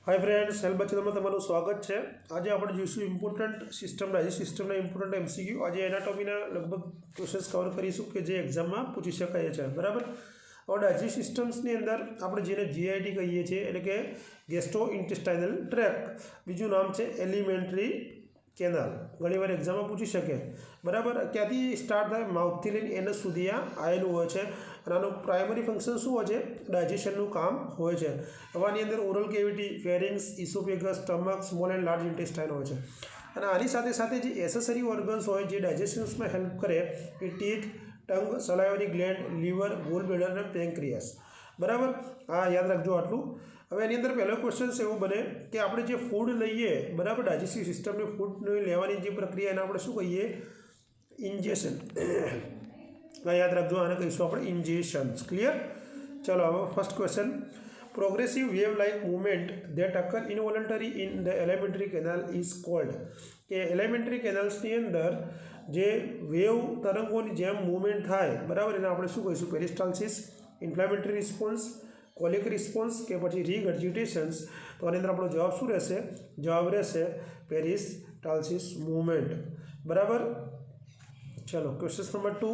Hi friends, health बच्चे में तमाરું स्वागत है। आज આપણે જોઈશું ઇમ્પોર્ટન્ટ સિસ્ટમ ડાયજેસ્ટ સિસ્ટમના ઇમ્પોર્ટન્ટ એમસીક્યુ। આજે એનાટોમીના લગભગ ક્વેશ્ચન્સ કવર કરીશું કે જે એક્ઝામમાં પૂછી શકાય છે, બરાબર। હવે ડાયજેસ્ટ સિસ્ટમ્સની અંદર આપણે જેને જીઆઈટી કહીએ છીએ એટલે કે ગેસ્ટ્રો ઇન્ટેસ્ટાઇનલ ટ્રેક્ટ, બીજું નામ છે એલિમેન્ટરી કેનાલ। ઘણીવાર એક્ઝામમાં પૂછી શકે, બરાબર। ક્યાંથી સ્ટાર્ટ થાય? માઉથથી લઈને એનસ સુધી આ આવેલું હોય છે અને આનું પ્રાઇમરી ફંક્શન શું હોય છે? ડાયજેશનનું કામ હોય છે। હવે આની અંદર oral cavity, pharynx, oesophagus, stomach, small and large intestine હોય છે અને આની સાથે સાથે જે એસેસરી ઓર્ગન્સ હોય જે ડાયજેશન્સમાં હેલ્પ કરે એ teeth, tongue, salivary gland, liver, gall bladder અને પેન્ક્રિયાસ, બરાબર। હા, યાદ રાખજો આટલું। હવે એની અંદર પહેલો ક્વેશ્ચન એવું બને કે આપણે જે ફૂડ લઈએ, બરાબર, ડાયજેસ્ટિવ સિસ્ટમને ફૂડ લેવાની જે પ્રક્રિયા એને આપણે શું કહીએ? ઇન્જેશન। યાદ રાખજો, આને કહીશું આપણે ઇન્જેશન્સ। ક્લિયર? ચલો, હવે first question, progressive wave like movement that occur involuntary in the alimentary canal is called. કે એલિમેન્ટરી કેનાલ્સની અંદર જે વેવ તરંગોની જેમ મૂવમેન્ટ થાય, બરાબર, એને આપણે શું કહીશું? પેરિસ્ટાલ્સિસ, ઇન્ફ્લામેટરી રિસ્પોન્સ, કોલિક રિસ્પોન્સ કે પછી રીગર્જિટેશન્સ। તો આની અંદર આપણો જવાબ શું રહેશે? જવાબ રહેશે પેરિસ્ટાલ્સિસ મૂવમેન્ટ, બરાબર। ચલો, question number 2,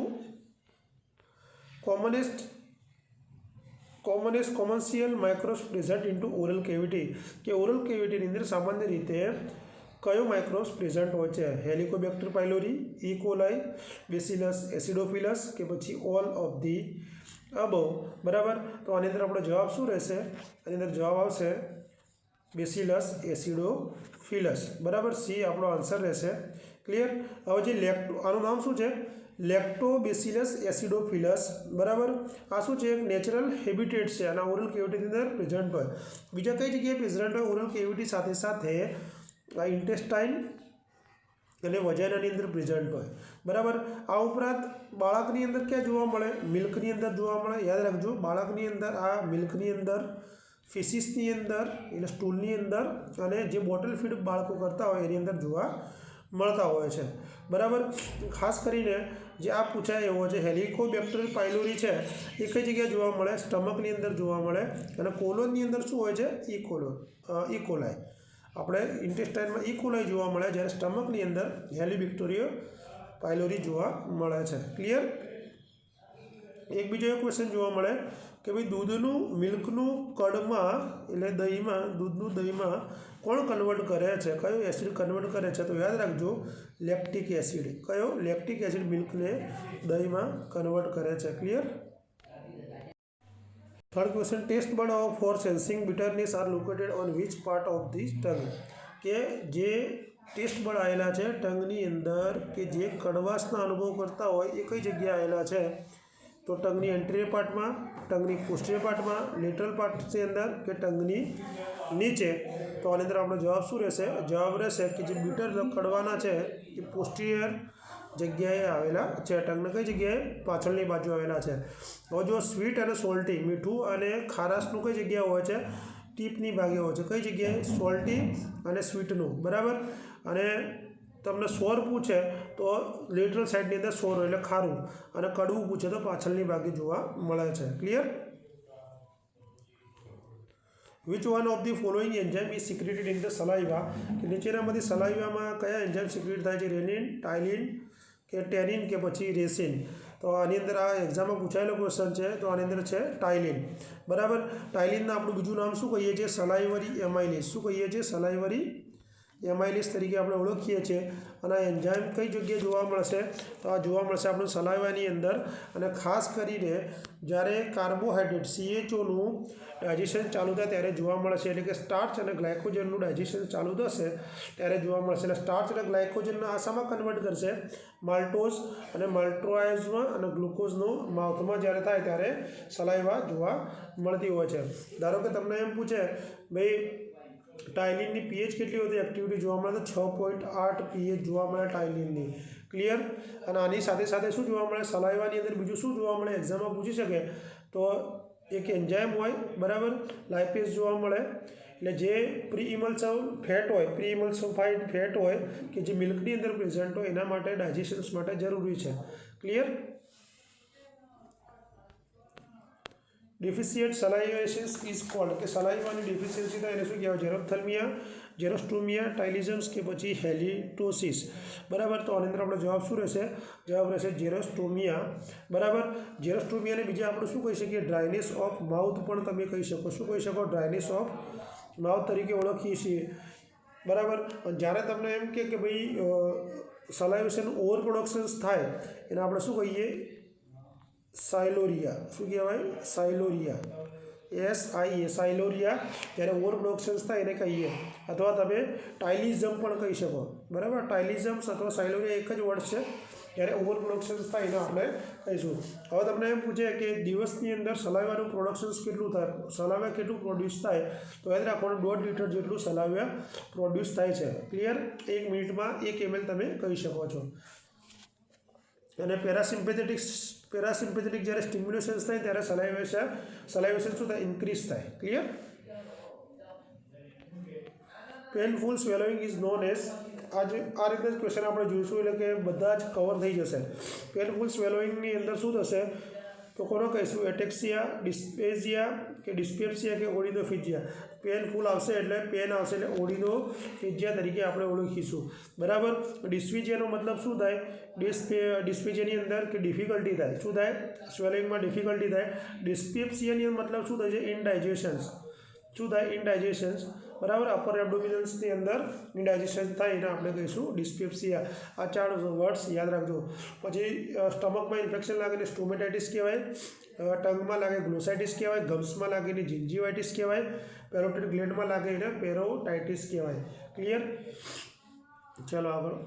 commercial microbes present into oral cavity. કે ઓરલ કેવિટીની અંદર સામાન્ય રીતે કયો માઇક્રોબ્સ પ્રેઝન્ટ હોય છે? હેલિકોબેક્ટર પાયલોરી, ઇકોલાઈ, બેસિલસ એસિડોફિલસ કે પછી ઓલ ઓફ ધી અબવ, બરાબર। તો આની અંદર આપણો જવાબ શું રહેશે? આની અંદર જવાબ આવશે બેસિલસ એસિડોફિલસ, બરાબર। સી આપણો આન્સર રહેશે। ક્લિયર? હવે જે આનું નામ શું છે? લેક્ટોબેસિલસ એસિડોફિલસ, બરાબર। આ શું છે? એક નેચરલ હેબિટેટ છે અને ઓરલ કેવિટીની અંદર પ્રેઝન્ટ હોય। બીજા કઈ જગ્યાએ પ્રેઝન્ટ હોય? ઓરલ કેવિટી સાથે સાથે આ ઇન્ટેસ્ટાઇન અને વજાઇનાની અંદર પ્રેઝન્ટ હોય, બરાબર। આ ઉપરાંત બાળકની અંદર ક્યાં જોવા મળે? મિલ્કની અંદર જોવા મળે। યાદ રાખજો, બાળકની અંદર આ મિલ્કની અંદર, ફિશિસની અંદર એટલે સ્ટૂલની અંદર અને જે બોટલ ફીડ બાળકો કરતા હોય એની અંદર જોવા મળતા હોય છે, બરાબર। ખાસ કરીને જે આ પૂછાય એવો છે હેલિકોબેક્ટર પાયલોરી છે એ કઈ જગ્યાએ જોવા મળે? સ્ટમકની અંદર જોવા મળે અને કોલોનની અંદર શું હોય છે? ઇકોલાઈ। આપણે ઇન્ટેસ્ટાઇનમાં ઇકોલાઈ જોવા મળે, જ્યારે સ્ટમકની અંદર હેલિકોબેક્ટર પાયલોરી જોવા મળે છે। ક્લિયર? એક બીજો એક ક્વેશ્ચન જોવા મળે કે ભાઈ દૂધનું, મિલ્કનું કડમાં એટલે દહીંમાં, દૂધનું દહીંમાં કોણ કન્વર્ટ કરે છે? કયો એસિડ કન્વર્ટ કરે છે? તો યાદ રાખજો, લેક્ટિક એસિડ। કયો? લેક્ટિક એસિડ મિલ્કને દહીંમાં કન્વર્ટ કરે છે। Clear? Third question, taste bud for sensing bitterness are located on which part of the tongue. કે જે ટેસ્ટ બડ આવેલા છે ટંગની અંદર કે જે કડવાશના અનુભવ કરતા હોય એ કઈ જગ્યાએ આવેલા છે? તો ટંગની એન્ટીરિયર પાર્ટમાં, ટંગની પોસ્ટિરિયર પાર્ટમાં, લેટરલ પાર્ટની અંદર કે ટંગની નીચે? તો આની અંદર આપણો જવાબ શું રહેશે? જવાબ રહેશે કે જે બીટર કડવાના છે એ પોસ્ટિરિયર જગ્યાએ આવેલા છે। ટંગને કઈ જગ્યાએ? પાછળની બાજુ આવેલા છે। હવે જો સ્વીટ અને સોલ્ટી, મીઠું અને ખારાશનું કઈ જગ્યાએ હોય છે? ટીપની ભાગે હોય છે। કઈ જગ્યાએ? સોલ્ટી અને સ્વીટનું, બરાબર। અને તમને સોર પૂછે તો લેટરલ સાઈડની અંદર સોર એટલે ખારું, અને કડવું પૂછે તો પાછળની ભાગે જોવા મળે છે। Clear? Which one of the following enzyme is secreted in the saliva. કે નીચેનામાંથી સલાઇવામાં કયા એન્ઝાઇમ સિક્રેટ થાય છે? રેનિન, ટાઇલિન કે ટેનિન કે પછી રેસિન? તો આની અંદર આ એક્ઝામમાં પૂછાયેલો ક્વેશ્ચન છે, તો આની અંદર છે ટાઇલિન, બરાબર। ટાઇલિનના આપણું બીજું નામ શું કહીએ છીએ? સલાઇવરી એમાઇલેસ। શું કહીએ છીએ? સલાઇવરી એમાઇલેસ તરીકે આપણે ઓળખીએ છીએ। અને આ એન્ઝાઇમ કઈ જગ્યાએ જોવા મળશે? તો આ જોવા મળશે આપણું સલાઇવાની અંદર, અને ખાસ કરીને જ્યારે કાર્બોહાઈડ્રેટ CHOનું ડાયજેશન ચાલુ થાય ત્યારે જોવા મળશે। એટલે કે સ્ટાર્ચ અને ગ્લાયકોજનનું ડાયજેશન ચાલુ થશે ત્યારે જોવા મળશે। એટલે સ્ટાર્ચ અને ગ્લાયકોજનને આ શામાં કન્વર્ટ કરશે? માલ્ટોઝ અને માલ્ટોઆઇઝમાં, અને ગ્લુકોઝનું માઉથમાં જ્યારે થાય ત્યારે સલાઇવા જોવા મળતી હોય છે। ધારો કે તમને એમ પૂછે ભાઈ ટાઇલિનની પીએચ કેટલી હોય? એક્ટિવિટી જોવા મળે તો 6.8 પીએચ જોવા મળે ટાઇલિનની। ક્લિયર? અને આની સાથે સાથે શું જોવા મળે? સલાઇવાની અંદર બીજું શું જોવા મળે? એક્ઝામમાં પૂછી શકે તો એક એન્ઝાઇમ હોય, બરાબર, લાઇપેઝ જોવા મળે। એટલે જે પ્રી ઇમલ્સિવ ફેટ હોય, પ્રી ઇમલ્સિફાઈડ ફેટ હોય કે જે મિલ્કની અંદર પ્રેઝન્ટ હોય એના માટે ડાયજેશન્સ માટે જરૂરી છે। ક્લિયર? ડિફિશિયન્ટ સલાઇવેશન્સ ઇઝ કોલ્ડ, કે સલાઇવાની ડિફિશિયન્સી થાય એને શું કહેવાય? જેરોપ્થેલ્મિયા, જેરોસ્ટોમિયા, ટાઇલિઝમ્સ કે પછી હેલિટોસિસ. બરાબર, તો આની અંદર આપણો જવાબ શું રહેશે? જવાબ રહેશે જેરોસ્ટોમિયા. બરાબર, જેરોસ્ટોમિયાને બીજા આપણે શું કહી શકીએ? ડ્રાયનેસ ઓફ માઉથ પણ તમે કહી શકો. શું કહી શકો? ડ્રાયનેસ ઓફ માઉથ તરીકે ઓળખીએ છીએ. બરાબર, જ્યારે તમને એમ કે ભાઈ સલાઇવેશન ઓવર પ્રોડક્શન્સ થાય એને આપણે શું કહીએ? સાયલોરિયા. શું કહેવાય? સાયલોરિયા. SIA, સાયલોરિયા. જ્યારે ઓવર પ્રોડક્શન્સ થાય એને કહીએ. અથવા તમે ટાઇલિઝમ પણ કહી શકો. બરાબર, ટાઇલિઝમ્સ અથવા સાયલોરિયા એક જ વર્ડ છે. જ્યારે ઓવર પ્રોડક્શન્સ થાય એને આપણે કહીશું. હવે તમને એમ પૂછે કે દિવસની અંદર સલાઇવાનું પ્રોડક્શન્સ કેટલું થાય, સલાઇવા કેટલું પ્રોડ્યુસ થાય, તો યાદ રાખવાનું 1.5 લીટર જેટલું સલાઇવા પ્રોડ્યુસ થાય છે. ક્લિયર? 1 મિનિટમાં 1 ml તમે કહી શકો છો. અને પેરાસિમ્પેથેટિક જ્યારે સ્ટિમ્યુલેશન્સ થાય ત્યારે સલાઇવેશન શું થાય? ઇન્ક્રીઝ થાય. Clear? Painful swallowing is known as, આ રીતે જ ક્વેશ્ચન આપણે જોઈશું, એટલે કે બધા જ કવર થઈ જશે. પેનફુલ સ્વેલોઇંગની અંદર શું થશે તો કોનો કહીશું? એટેક્સિયા, ડિસ્પેઝિયા કે ડિસ્પેપ્સિયા કે ઓડિનોફિજિયા. પેનફુલ આવશે એટલે પેન આવશે એટલે ઓડિનોફિજિયા તરીકે આપણે ઓળખીશું. બરાબર, ડિસ્ફિજિયાનો મતલબ શું થાય? ડિસ્ફિજિયાની અંદર કે ડિફિકલ્ટી થાય. શું થાય? સ્વેલિંગમાં ડિફિકલ્ટી થાય. ડિસ્પેપ્સિયાની મતલબ શું થાય છે? ઇનડાઇજેશન્સ. શું થાય? ઇનડાઇજેશન્સ. બરાબર, અપર એબ્ડોમિનલ્સની અંદર ઇનડાઇજેશન થાય એને આપણે કહીશું ડિસ્પેપ્સિયા. આ 4 વર્ડ્સ યાદ રાખજો. પછી સ્ટમકમાં ઇન્ફેક્શન લાગીને સ્ટોમેટાઇટિસ કહેવાય, ટંગમાં લાગે ગ્લોસાઇટિસ કહેવાય, ગમ્સમાં લાગીને જિન્જીવાઇટિસ કહેવાય, પેરોટિડ ગ્લેન્ડમાં લાગીને પેરોટાઇટિસ કહેવાય. ક્લિયર? ચાલો આગળ.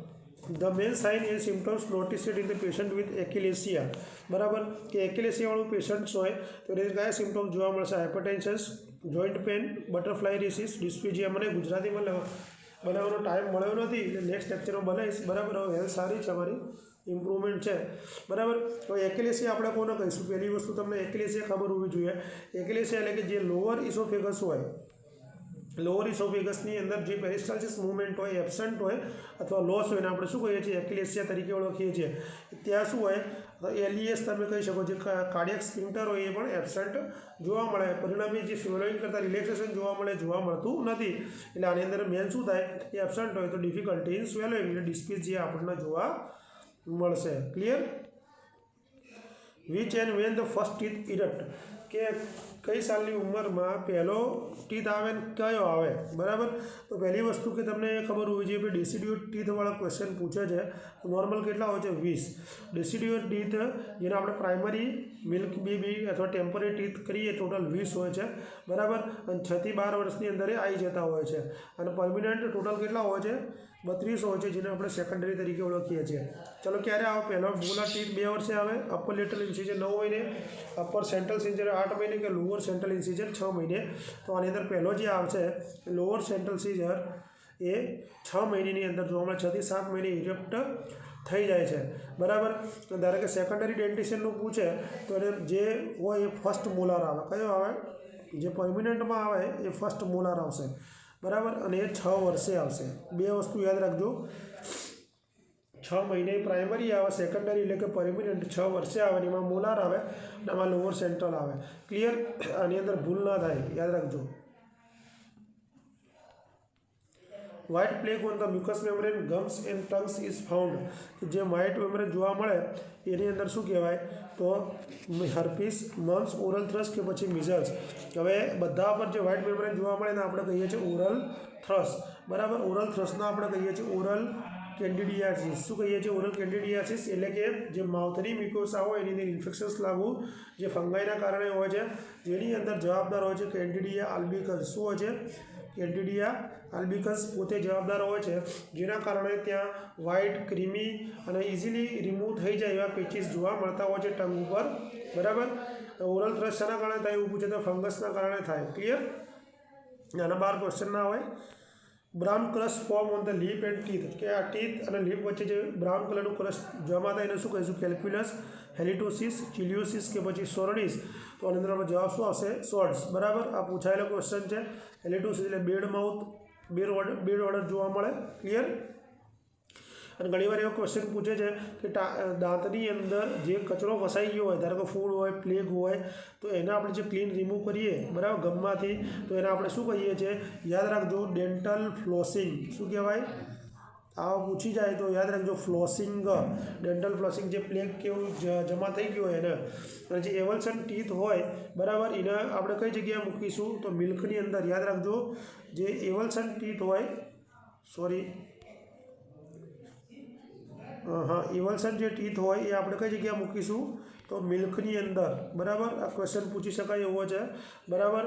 The main sign and symptoms noticed in the patient with achalasia. બરાબર, કે એક્યુલેસિયાવાળું પેશન્ટ હોય તો એને કયા સિમ્ટમ્સ જોવા મળશે? Hypertension, joint pain, butterfly rashes, dysphagia. મને ગુજરાતીમાં બનાવવાનો ટાઈમ મળ્યો નથી એટલે નેક્સ્ટ લેક્ચરમાં બનાવીશ. બરાબર, હવે હેલ્થ સારી છે, મારી ઇમ્પ્રુવમેન્ટ છે. બરાબર, તો એક્યુલેસિયા આપણે કોને કહીશું? પહેલી વસ્તુ તમને એક્યુલેસિયા ખબર હોવી જોઈએ. એક્યુલેસિયા એટલે કે જે લોઅર ઇસોફેગસ હોય, લોઅર ઇસોફેગસની અંદર જે પેરિસ્ટાલ્સિસ મૂવમેન્ટ હોય એબસન્ટ હોય અથવા લોસ હોય એને આપણે શું કહીએ છીએ? એક્યુલેસિયા તરીકે ઓળખીએ છીએ. ત્યાં શું હોય? LES તમે કહી શકો. જે કાર્ડિયક સ્ફિન્ક્ટર હોય એ પણ એબસન્ટ જોવા મળે. પરિણામે જે સ્વેલોઇંગ કરતાં રિલેક્સેશન જોવા મળતું નથી. એટલે આની અંદર મેન શું થાય? એ એબસન્ટ હોય તો ડિફિકલ્ટી ઇન સ્વેલોઇંગ એટલે ડિસ્પેઝિયા આપણને જોવા મળશે. Clear? Which and when the first teeth erupt, કે કઈ સાલની ઉંમરમાં પહેલો ટીથ આવે ને કયો આવે? બરાબર, તો પહેલી વસ્તુ કે તમને ખબર હોવી જોઈએ કે ડેસિડ્યુઅર ટીથવાળા ક્વેશ્ચન પૂછે છે. નોર્મલ કેટલા હોય છે? 20. ડેસિડ્યુઅર ટીથ જેને આપણે પ્રાઇમરી, મિલ્ક બેબી અથવા ટેમ્પરરી ટીથ કરીએ ટોટલ 20 હોય છે. બરાબર, અને 6 થી 12 વર્ષની અંદર એ આવી જતા હોય છે. અને પરમિનન્ટ ટોટલ કેટલા હોય છે? 32 હોય છે, જેને આપણે સેકન્ડરી તરીકે ઓળખીએ છીએ. ચલો, ક્યારે આવે? પહેલો મોલાર ટીથ 2 વર્ષે આવે, અપર લેટરલ ઇન્સિઝર 9 મહિને, અપર સેન્ટ્રલ ઇન્સિઝર 8 મહિને કે લોઅર સેન્ટ્રલ ઇન્સિઝર 6 મહિને. તો આની અંદર પહેલો જે આવશે લોઅર સેન્ટ્રલ ઇન્સિઝર એ 6 મહિનાની અંદર જોવા મળે. 6 થી 7 મહિને ઇરપ્ટ થઈ જાય છે. બરાબર, ધારો કે સેકન્ડરી ડેન્ટિશનનું પૂછે તો એને જે હોય એ ફર્સ્ટ મોલાર આવે. કયો આવે? જે પરમિનન્ટમાં આવે એ ફર્સ્ટ મોલાર આવશે. બરાબર, અને એ 6 વર્ષે આવશે. 2 વસ્તુ યાદ રાખજો. 6 મહિને પ્રાઇમરી આવે, સેકન્ડરી એટલે કે પરમિનન્ટ 6 વર્ષે આવે, એમાં મોલાર આવે અને આમાં લોઅર સેન્ટ્રલ આવે. ક્લિયર? આની અંદર ભૂલ ના થાય, યાદ રાખજો. White plaque on the mucus membrane, gums and tongues is found. જે વ્હાઇટ મેમ્બ્રેન જોવા મળે એની અંદર શું કહેવાય? તો હર્પીસ, મમ્સ, ઓરલ થ્રસ કે પછી મિઝલ્સ. હવે બધા પર જે વ્હાઇટ મેમ્બ્રેન જોવા મળે એને આપણે કહીએ છીએ ઓરલ થ્રસ. બરાબર, ઓરલ થ્રસના આપણે કહીએ છીએ ઓરલ કેન્ડિડિયાસિસ. શું કહીએ છીએ? ઓરલ કેન્ડિડિયાસિસ એટલે કે જે માઉથની મ્યુકોસા હોય એની અંદર ઇન્ફેક્શન્સ લાગવું જે ફંગાઈના કારણે હોય છે, જેની અંદર જવાબદાર હોય છે કેન્ડિડિયા આલ્બિકન્સ. શું હોય છે? કેન્ડિડિયા આલ્બિકન્સ પોતે જવાબદાર હોય છે, જેના કારણે ત્યાં વ્હાઇટ, ક્રીમી અને ઇઝીલી રિમૂવ થઈ જાય એવા પેચીસ જોવા મળતા હોય છે ટંગ ઉપર. બરાબર, ઓરલ થ્રસ શાના કારણે થાય એવું પૂછે તો ફંગસના કારણે થાય. ક્લિયર? આના 12 ક્વેશ્ચન ના હોય. Brown crush form on the lip and teeth, કે આ ટીથ અને લિપ વચ્ચે જે બ્રાઉન કલરનું ક્રશ જમા થાય એને શું કહીશું? કેલ્ક્યુલસ, હેલિટોસિસ, ચિલિયોસિસ કે પછી સોરડિસ. તો આની અંદર જવાબ શું આવશે? સોર્ટ્સ. બરાબર, આ પૂછાયેલો ક્વેશ્ચન છે. હેલિટોસિસ એટલે બેડ માઉથ, બેડ ઓર્ડર જોવા મળે. ક્લિયર? અને ઘણીવાર એવો ક્વેશ્ચન પૂછે છે કે દાંતની અંદર જે કચરો ફસાઈ ગયો હોય, ધારો કે ફૂડ હોય, પ્લેગ હોય, તો એને આપણે જે ક્લીન રિમૂવ કરીએ બરાબર ગમમાંથી, તો એને આપણે શું કહીએ છીએ? યાદ રાખજો, ડેન્ટલ ફ્લોસિંગ. શું કહેવાય? આવા પૂછી જાય તો યાદ રાખજો, ફ્લોસિંગ. ડેન્ટલ ફ્લોસિંગ, જે પ્લેગ કેવું જમા થઈ ગયું હોય એને. અને જે એવલ્સન ટીથ હોય બરાબર, એને આપણે કઈ જગ્યાએ મૂકીશું? તો મિલ્કની અંદર. યાદ રાખજો, જે એવલ્સન ટીથ હોય, સોરી, હા, એવલ્સન જે ટીથ હોય એ આપણે કઈ જગ્યાએ મૂકીશું? તો મિલ્કની અંદર. બરાબર, આ ક્વેશ્ચન પૂછી શકાય એવો છે. બરાબર,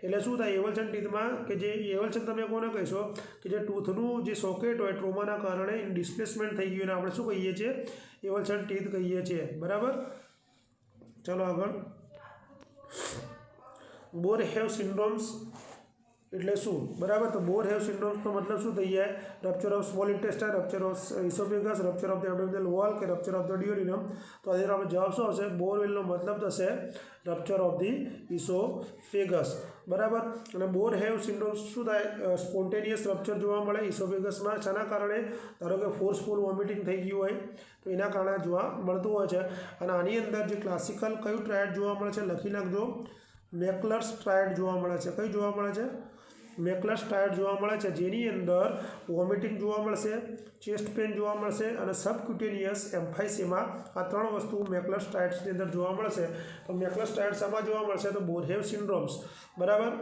એટલે શું થાય એવલ્સન ટીથમાં? કે જે એવલ્સન તમે કોને કહીશો? કે જે ટૂથનું જે સોકેટ હોય ટ્રોમાના કારણે ડિસ્પ્લેસમેન્ટ થઈ ગયું, અને આપણે શું કહીએ છીએ? એવલ્સન ટીથ કહીએ છીએ. બરાબર, ચલો આગળ. બોર હેવ સિન્ડ્રોમ્સ એટલે શું? બરાબર, તો બોર હેવ સિન્ડ્રોમ્સનો મતલબ શું થઈ જાય? Rupture of small intestine, rupture of oesophagus, rupture of the abdominal wall કે રપ્ચર ઓફ ધ ડ્યુઓડિનમ. તો આજે આપણે જવાબ શું આવશે? બોરવેલનો મતલબ થશે રપ્ચર ઓફ ધી ઇસોફેગસ. બરાબર, અને બોર હેવ સિન્ડ્રોમ્સ શું થાય? સ્પોન્ટેનિયસ રપ્ચર જોવા મળે ઇસોફેગસમાં. શાના કારણે? ધારો કે ફોર્સફુલ વોમિટિંગ થઈ ગયું હોય તો એના કારણે જોવા મળતું હોય છે. અને આની અંદર જે ક્લાસિકલ કયું ટ્રાયડ જોવા મળે છે? લખી નાખજો, મેકલર્સ ટ્રાયડ જોવા મળે છે. કયું જોવા મળે છે? મેકલર્સ ટ્રાયડ જોવા મળે છે, જેની અંદર વોમિટિંગ જોવા મળશે, ચેસ્ટ પેન જોવા મળશે અને સબક્યુટેનિયસ એમ્ફાઇસેમા. આ ત્રણ વસ્તુ મેકલર્સ ટ્રાયડ્સની અંદર જોવા મળશે. તો મેકલર્સ ટ્રાયડ શામાં જોવા મળશે? તો બોર હેવ સિન્ડ્રોમ્સ. બરાબર,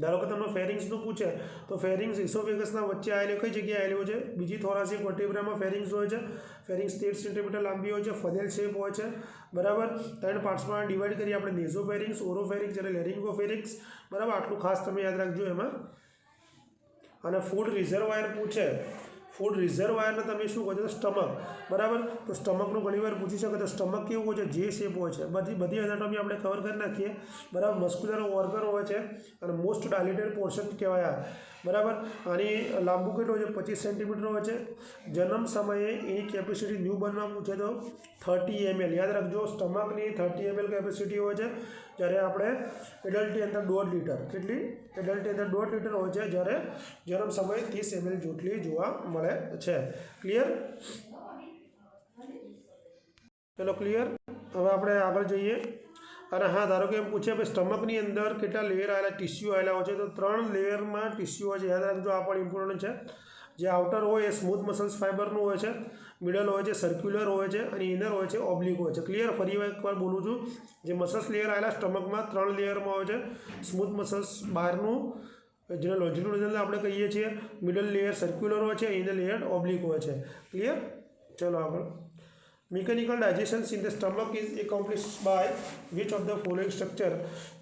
ધારો કે તમને ફેરિંગ્સનું પૂછે તો ફેરિંગ્સ ઇસોફેગસના વચ્ચે આવેલી કઈ જગ્યાએ આવેલું છે? બીજી થોરાસિક વર્ટેબ્રામાં ફેરિંગ્સ હોય છે. ફેરિંગ્સ 13 સેન્ટીમીટર લાંબી હોય છે, ફનેલ શેપ હોય છે. બરાબર, 3 પાર્ટ્સમાં ડિવાઈડ કરીએ આપણે, નેઝોફેરિંગ્સ, ઓરોફેરિંગ્સ અને લેરિંગોફેરિંગ્સ. બરાબર, આટલું ખાસ તમે યાદ રાખજો એમાં. અને ફૂડ રિઝર્વાયર પૂછે, ફૂડ રિઝર્વાયરને તમે શું કહો છો? સ્ટમક. બરાબર, તો સ્ટમકનું ઘણીવાર પૂછી શકે. તો સ્ટમક કેવું હોય છે? જે શેપ હોય છે. બધી એનાટોમી આપણે કવર કરી નાખીએ. બરાબર, મસ્ક્યુલર ઓર્ગન હોય છે અને મોસ્ટ ડાયલેટેડ પોર્શન કહેવાય. બરાબર, આની લાંબુ કેટલું હોય છે? 25 સેન્ટીમીટર હોય છે. જન્મ સમયે એની કેપેસિટી ન્યૂ બર્નમાં પૂછે તો 30 ml. યાદ રાખજો, સ્ટમકની 30 ml કેપેસિટી હોય છે, જ્યારે આપણે એડલ્ટની અંદર 1.5 લીટર. કેટલી? એડલ્ટની અંદર 1.5 લીટર હોય છે, જ્યારે જન્મ સમયે 30 ml જેટલી જોવા મળે છે. ક્લિયર? ચલો ક્લિયર. હવે આપણે આગળ જઈએ. અને હા, ધારો કે એમ પૂછે ભાઈ સ્ટમકની અંદર કેટલા લેયર આવેલા, ટિશ્યુ આવેલા હોય છે? તો 3 લેયરમાં ટિશ્યુ હોય છે. યાદ રાખજો, આ પણ ઇમ્પોર્ટન્ટ છે. જે આઉટર હોય એ સ્મૂથ મસલ્સ ફાઇબરનું હોય છે, મિડલ હોય છે સર્ક્યુલર હોય છે, અને ઇનર હોય છે ઓબ્લિક હોય છે. ક્લિયર? ફરી એકવાર બોલું છું, જે મસલ્સ લેયર આવેલા સ્ટમકમાં 3 લેયરમાં હોય છે. સ્મૂથ મસલ્સ બહારનું, જેને લોન્જિટ્યુડિનલ આપણે કહીએ છીએ, મિડલ લેયર સર્ક્યુલર હોય છે, ઇનર લેયર ઓબ્લિક હોય છે. ક્લિયર? ચલો આગળ. Mechanical digestion in the stomach is accomplished by which of the following structure?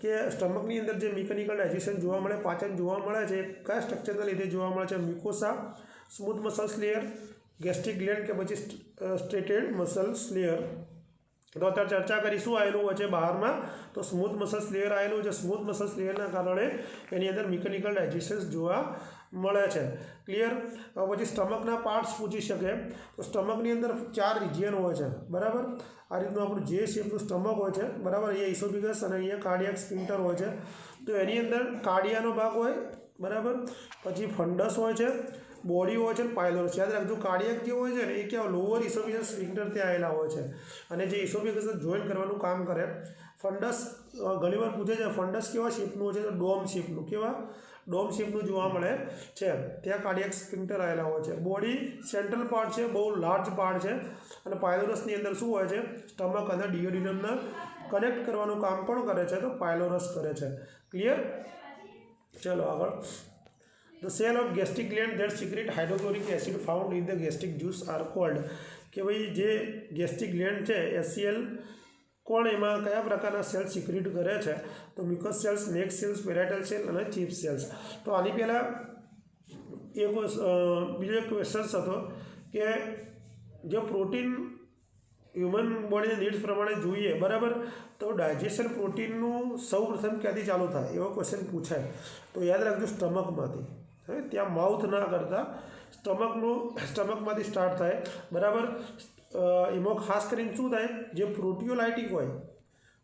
કે સ્ટમકની અંદર જે મિકેનિકલ ડાયજેશન જોવા મળે, પાચન જોવા મળે છે, કયા સ્ટ્રક્ચરના લીધે જોવા મળે છે? Mucosa, smooth muscles layer, gastric gland કે પછી સ્ટ્રેટેડ મસલ્સ લેયર. તો અત્યારે ચર્ચા કરીશું આવેલું હોય છે બહારમાં, તો સ્મૂથ મસલ્સ લેયર આવેલું છે. સ્મૂથ મસલ્સ લેયરના કારણે એની અંદર મિકેનિકલ ડાયજેશન જોવા મળે છે. ક્લિયર? પછી સ્ટમકના પાર્ટ્સ પૂછી શકે. તો સ્ટમકની અંદર 4 રિજિયન હોય છે. બરાબર, આ રીતનું આપણું જે શેપનું સ્ટમક હોય છે. બરાબર, અહીંયા ઇસોફેગસ અને અહીંયા કાર્ડિયાક સ્ફિન્ક્ટર હોય છે. તો એની અંદર કાર્ડિયાનો ભાગ હોય. બરાબર, પછી ફંડસ હોય છે, બોડી હોય છે, પાયલોરસ. યાદ રાખજો, કાર્ડિયાક જે હોય છે ને એ ક્યાં લોઅર ઇસોફેગસ સ્ફિન્ક્ટર ત્યાં આવેલા હોય છે, અને જે ઇસોફેગસને જોઈન કરવાનું કામ કરે. ફંડસ ઘણીવાર પૂછે છે, ફંડસ કેવા શેપનું હોય છે? તો ડોમ શેપનું. કેવા? ડોમ શેપનું જોવા મળે છે. ત્યાં કાર્ડિયાક સ્ફિન્ક્ટર આવેલા હોય છે. બોડી સેન્ટ્રલ પાર્ટ છે, બહુ લાર્જ પાર્ટ છે. અને પાયલોરસની અંદર શું હોય છે? સ્ટમક અને ડિયોડિનમને કનેક્ટ કરવાનું કામ કોણ કરે છે? તો પાયલોરસ કરે છે. ક્લિયર? ચલો આગળ. The cell of gastric gland that secrete hydrochloric acid found in the gastric juice are called. કે ભાઈ જે ગેસ્ટ્રિક ગ્લેન્ડ છે HCl કોણ એમાં કયા પ્રકારના સેલ સિક્રેટ કરે છે? તો મ્યુકસ સેલ્સ, નેક સેલ્સ, પેરાઇટલ સેલ અને ચીફ સેલ્સ. તો આની પહેલાં બીજો એક ક્વેશ્ચન હતો કે જે પ્રોટીન હ્યુમન બોડીને નીડ્સ પ્રમાણે જોઈએ, બરાબર, તો ડાયજેશન પ્રોટીનનું સૌ પ્રથમ ક્યાંથી ચાલુ થાય? એવો ક્વેશ્ચન પૂછાય. તો યાદ રાખજો, સ્ટમકમાંથી. ત્યાં માઉથ ના કરતા સ્ટમકમાંથી સ્ટાર્ટ થાય. બરાબર, એમાં ખાસ કરીને શું થાય? જે પ્રોટીઓલાઇટિક હોય,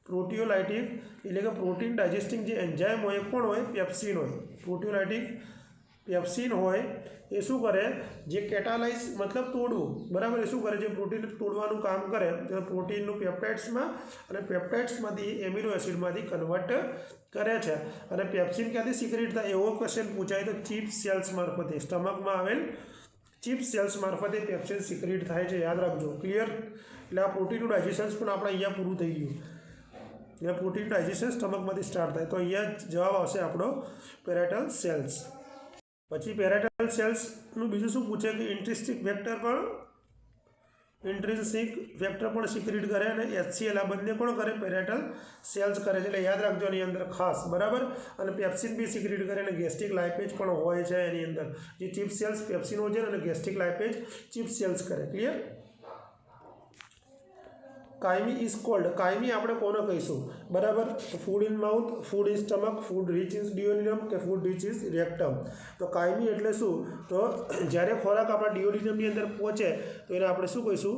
પ્રોટીઓલાઇટિક એટલે કે પ્રોટીન ડાયજેસ્ટિંગ જે એન્ઝાઇમ હોય કોણ હોય? પેપ્સિન હોય. પ્રોટીઓલાઇટિક પેપ્સિન હોય એ શું કરે, જે કેટાલાઇઝ મતલબ તોડવું, બરાબર, એ શું કરે, જે પ્રોટીન તોડવાનું કામ કરે, પ્રોટીનનું પેપ્ટાઇડ્સમાં અને પેપ્ટાઇડ્સમાંથી એમિનો એસિડમાંથી કન્વર્ટ કરે છે. અને પેપ્સિન ક્યાંથી સિક્રેટ થાય એવો ક્વેશ્ચન પૂછાય તો ચીફ સેલ્સ મારફતે, સ્ટમકમાં આવેલ ચીફ સેલ્સ મારફતે પેપ્સિન સિક્રેટ થાય છે, યાદ રાખજો. ક્લિયર? એટલે આ પ્રોટીનનું ડાયજેશન પણ આપણે અહીંયા પૂરું થઈ ગયું. અહીંયા પ્રોટીન ડાયજેશન સ્ટમકમાંથી સ્ટાર્ટ થાય, તો અહીંયા જવાબ આવશે આપણો પેરાઇટલ સેલ્સ. પછી પેરાઇટલ સેલ્સનું બીજું શું પૂછે કે ઇન્ટ્રિન્સિક ફેક્ટર પણ સિક્રેટ કરે અને HCl આ બંને કોણ કરે, પેરાઇટલ સેલ્સ કરે છે. એટલે યાદ રાખજો એની અંદર ખાસ, બરાબર. અને પેપ્સિન બી સિક્રેટ કરે અને ગેસ્ટ્રિક લાઇપેજ પણ હોય છે એની અંદર. જે ચીફ સેલ્સ પેપ્સિનોજન અને ગેસ્ટ્રિક લાઇપેજ ચીફ સેલ્સ કરે. Clear? Chyme is called, chyme આપણે કોને કહીશું, બરાબર? Food in mouth, food in stomach, food reach in duodenum કે ફૂડ રીચ ઇન રેક્ટમ. તો કાયમી એટલે શું, તો જ્યારે ખોરાક આપણા ડિયોડિનમની અંદર પહોંચે તો એને આપણે શું કહીશું,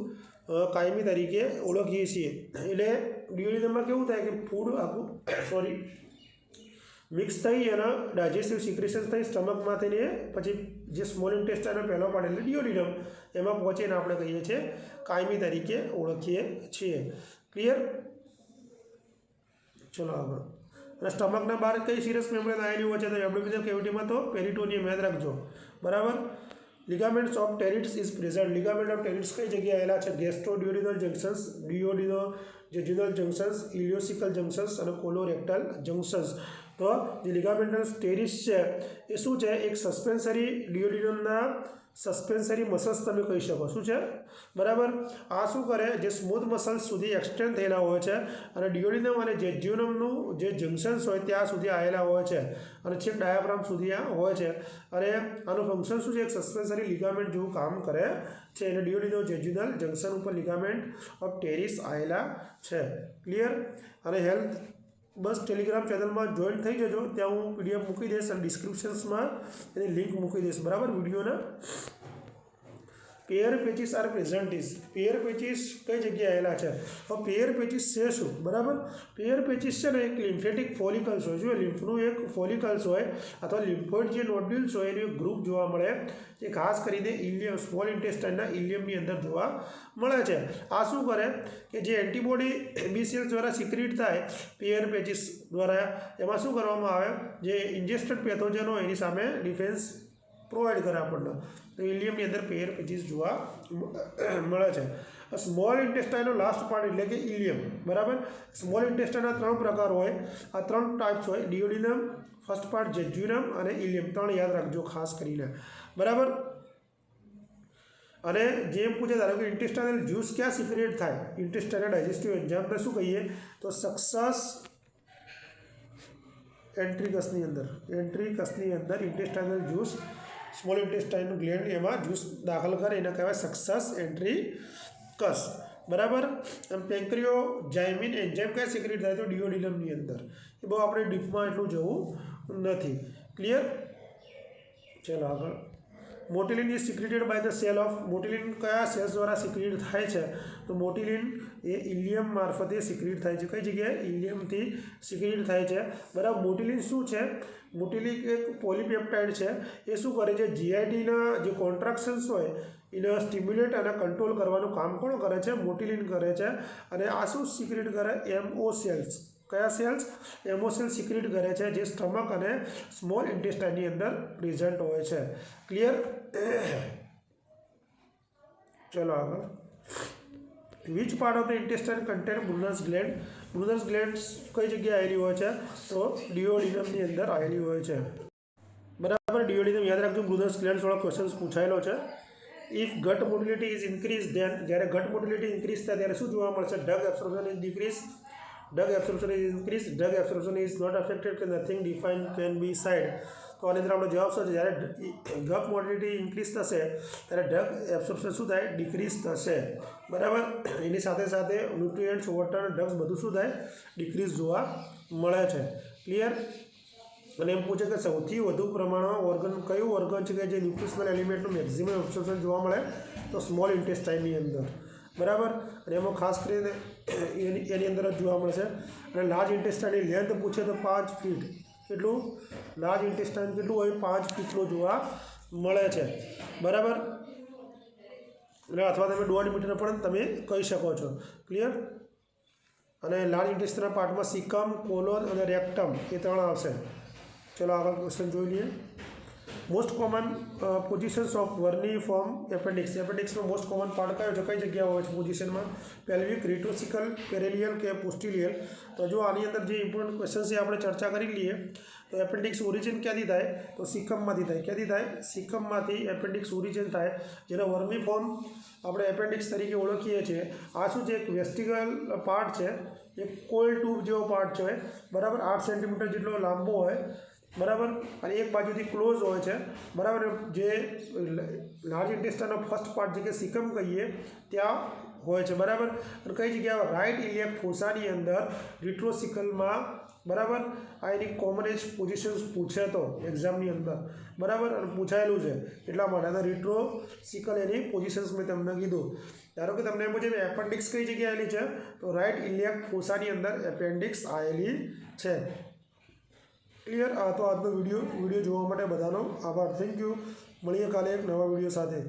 કાયમી તરીકે ઓળખીએ છીએ. એટલે ડિયોડિનમમાં કેવું થાય કે ફૂડ આખું મિક્સ થઈ અને ડાયજેસ્ટિવ સિક્રેશન થઈ સ્ટમકમાંથી ને પછી જે સ્મોલ ઇન્ટેસ્ટાઇનનો પહેલો પાર્ટ એટલે ડિયોડિનમ એમાં પહોંચીને આપણે કહીએ છીએ કાયમી તરીકે ઓળખીએ છીએ. ક્લિયર? ચલો આગળ. અને સ્ટમકના બહાર કઈ સિરસ મેમ્બ્રેન આવેલી હોય છે તો એબ્ડોમિનલ કેવિટીમાં તો પેરિટોનિયમ, યાદ રાખજો, બરાબર. Ligaments of Treitz is present, ligament of Treitz કઈ જગ્યાએ આવેલા છે, gastroduodenal junctions, duodenojejunal junctions, ileocaecal junctions અને કોલોરેક્ટલ જંક્શન્સ. તો જે લિગામેન્ટલ ટેરિસ છે એ શું છે, એક સસ્પેન્સરી ડિયોડિનમના સસ્પેન્સરી મસલ્સ તમે કહી શકો. શું છે, બરાબર? આ શું કરે, જે સ્મૂથ મસલ્સ સુધી એક્સટેન્ડ થયેલા હોય છે અને ડિયોડિનમ અને જેજ્યુનમનું જે જંક્શન્સ હોય ત્યાં સુધી આવેલા હોય છે અને છેક ડાયાફ્રામ સુધી આ હોય છે. અને આનું ફંક્શન શું છે, એક સસ્પેન્સરી લિગામેન્ટ જેવું કામ કરે છે. અને ડિયોડિનો જેજ્યુનલ જંક્શન ઉપર લિગામેન્ટ ઓફ ટેરિસ આવેલા છે. ક્લિયર? અને હેલ્થ બસ ટેલિગ્રામ ચેનલમાં જોઈન થઈ જજો, ત્યાં હું PDF મૂકી દઈશ અને ડિસ્ક્રિપ્શન્સમાં એની લિંક મૂકી દઈશ, બરાબર, વિડીયોના. Payer patches are present is, payer patches કઈ જગ્યાએ આવેલા છે, તો પેયર પેચીસ છે શું, બરાબર? પેયર પેચીસ છે ને એક લિમ્ફેટિક ફોલિકલ્સ હોય, જો લિમ્ફનું એક ફોલિકલ્સ હોય અથવા લિમ્ફોઇડ જે નોડ્યુલ્સ હોય એનું એક ગ્રુપ જોવા મળે, જે ખાસ કરીને ઇલિયમ, સ્મોલ ઇન્ટેસ્ટાઇનના ઇલિયમની અંદર જોવા મળે છે. આ શું કરે કે જે એન્ટીબોડી બી સેલ્સ દ્વારા સિક્રેટ થાય પેયર પેચીસ દ્વારા, એમાં શું કરવામાં આવે, જે ઇન્જેસ્ટેડ પેથોજન હોય એની સામે ડિફેન્સ પ્રોવાઈડ કરે આપણને. તો ઇલિયમની અંદર પેયર પેચીસ જોવા મળે છે. સ્મોલ ઇન્ટેસ્ટાઇનનો લાસ્ટ પાર્ટ એટલે કે ઇલિયમ, બરાબર. સ્મોલ ઇન્ટેસ્ટાઇનના 3 પ્રકાર હોય, આ 3 ટાઈપ્સ હોય, ડિયોડિનમ, ફર્સ્ટ પાર્ટ જેજ્યુનમ અને ઇલિયમ. 3 યાદ રાખજો ખાસ કરીને, બરાબર. અને જેમ પૂછે, ધારો કે ઇન્ટેસ્ટાઇનલ જ્યુસ ક્યાં સિક્રેટ થાય, ઇન્ટેસ્ટાઇનલ ડાયજેસ્ટિવ એન્ઝાઇમને શું કહીએ તો સક્સસ એન્ટ્રિકસની અંદર, ઇન્ટેસ્ટાઇનલ જ્યુસ, સ્મોલ ઇન્ટેસ્ટાઇન ગ્લેન્ડ એમાં જ્યુસ દાખલ કરે એને કહેવાય સક્સસ એન્ટ્રિકસ, બરાબર. એમ પેન્ક્રિયોજાઇમિન એન્ઝાઇમ ક્યાં સિક્રેટ થાય તો ડિયોડિનમની અંદર. એ બહુ આપણે ડીપમાં એટલું જવું નથી. ક્લિયર? ચલો આગળ. Motilin is secreted by the cell of, motilin કયા સેલ્સ દ્વારા સિક્રેટ થાય છે તો મોટિલિન એ ઇલિયમ મારફતે સિક્રેટ થાય છે. કઈ જગ્યાએ? ઇલિયમથી સિક્રેટ થાય છે, બરાબર. મોટિલિન શું છે, મોટિલિન એક પોલીપેપ્ટાઇડ છે. એ શું કરે છે, જીઆઈટીના જે કોન્ટ્રાક્શન્સ હોય એને સ્ટિમ્યુલેટ અને કંટ્રોલ કરવાનું કામ કોણ કરે છે, મોટિલિન કરે છે. અને આ શું સિક્રેટ કરે, MO સેલ્સ. કયા સેલ્સ? MO સેલ્સ સિક્રેટ કરે છે, જે સ્ટમક અને સ્મોલ ઇન્ટેસ્ટાઇનની અંદર પ્રેઝન્ટ હોય છે. ક્લિયર? ચલો આગળ. Which part of the intestine contain Brunner's gland, Brunner's gland કઈ જગ્યાએ આવેલી હોય છે તો ડિયોડિનમની અંદર આવેલી હોય છે, બરાબર. ડિયોડિનમ યાદ રાખજો, બ્રુનસ ગ્લેન્ડ વાળો ક્વેશ્ચન પૂછાયેલો છે. If ગટ motility is increase, than જ્યારે ગટ મોટિલિટી ઇન્ક્રીઝ થાય ત્યારે શું જોવા મળશે, drug absorption is decrease, drug absorption is increased, drug absorption is not affected, nothing defined can be said. તો આની અંદર આપણો જવાબ શું છે, જ્યારે ગટ મોટિલિટી ઇન્ક્રીઝ થશે ત્યારે ડ્રગ એબ્સોર્પ્શન શું થાય, ડિક્રીઝ થશે, બરાબર. એની સાથે સાથે ન્યુટ્રિયન્ટ્સ, વોટર, ડ્રગ્સ બધું શું થાય, ડિક્રીઝ જોવા મળે છે. ક્લિયર? અને એમ પૂછે કે સૌથી વધુ પ્રમાણમાં ઓર્ગન કયું ઓર્ગન છે કે જે ન્યુટ્રિશનલ એલિમેન્ટનું મેક્સિમમ એબ્સોર્પ્શન જોવા મળે તો સ્મોલ ઇન્ટેસ્ટાઇનની અંદર, બરાબર. અને એમાં ખાસ કરીને એની અંદર જ જોવા મળશે. અને લાર્જ ઇન્ટેસ્ટાઇનની લેન્થ પૂછે તો 5 ફીટ, કેટલું લાર્જ ઇન્ટેસ્ટાઇન કેટલું હોય 5 ફીટનું જોવા મળે છે બરાબર એટલે અથવા તમે ડોડ મીટર પણ તમે કહી શકો છો ક્લિયર અને લાર્જ ઇન્ટેસ્ટાઇનના પાર્ટમાં સિકમ કોલોન અને રેક્ટમ એ 3 આવશે ચલો આગળ ક્વેશ્ચન જોઈ લઈએ most common positions of vermiform એપેન્ડિક્સનો મોસ્ટ કોમન પાર્ટ કયો છે કઈ જગ્યા હોય છે પોઝિશનમાં પેલ્વિક રેટ્રોસિકલ પેરેલિયલ કે પોસ્ટિલિયલ તો જો આની અંદર જે ઇમ્પોર્ટન્ટ ક્વેશ્ચન છે આપણે ચર્ચા કરી લઈએ તો એપેન્ડિક્સ ઓરિજિન ક્યાંથી થાય તો સિકમમાંથી થાય ક્યાંથી થાય સિકમમાંથી એપેન્ડિક્સ ઓરિજિન થાય જેનો વર્નિફોર્મ આપણે એપેન્ડિક્સ તરીકે ઓળખીએ છીએ આ શું છે એક વેસ્ટિગલ પાર્ટ છે એક કોલ ટ્યુબ જેવો પાર્ટ છે બરાબર 8 સેન્ટીમીટર જેટલો લાંબો હોય બરાબર અને એક બાજુથી ક્લોઝ હોય છે બરાબર જે લાર્જ ઇન્ટેસ્ટાઇનનો ફર્સ્ટ પાર્ટ જે કે સિકમ કહીએ ત્યાં હોય છે બરાબર અને કઈ જગ્યાએ રાઇટ ઇલિયાક ફોસાની અંદર રિટ્રોસિકલમાં બરાબર આ એની કોમનેજ પોઝિશન્સ પૂછે તો એક્ઝામની અંદર બરાબર અને પૂછાયેલું છે એટલા માટે અને રિટ્રોસિકલ એની પોઝિશન્સ મેં તમને કીધું ધારો કે તમને એમ પૂછે એપેન્ડિક્સ કઈ જગ્યાએ આવેલી છે તો રાઇટ ઇલિયાક ફોસાની અંદર એપેન્ડિક્સ આવેલી છે ક્લિયર તો આજનો વિડીયો જોવા માટે બધાનો આભાર થેન્ક યુ મળીએ કાલે એક નવા વિડીયો સાથે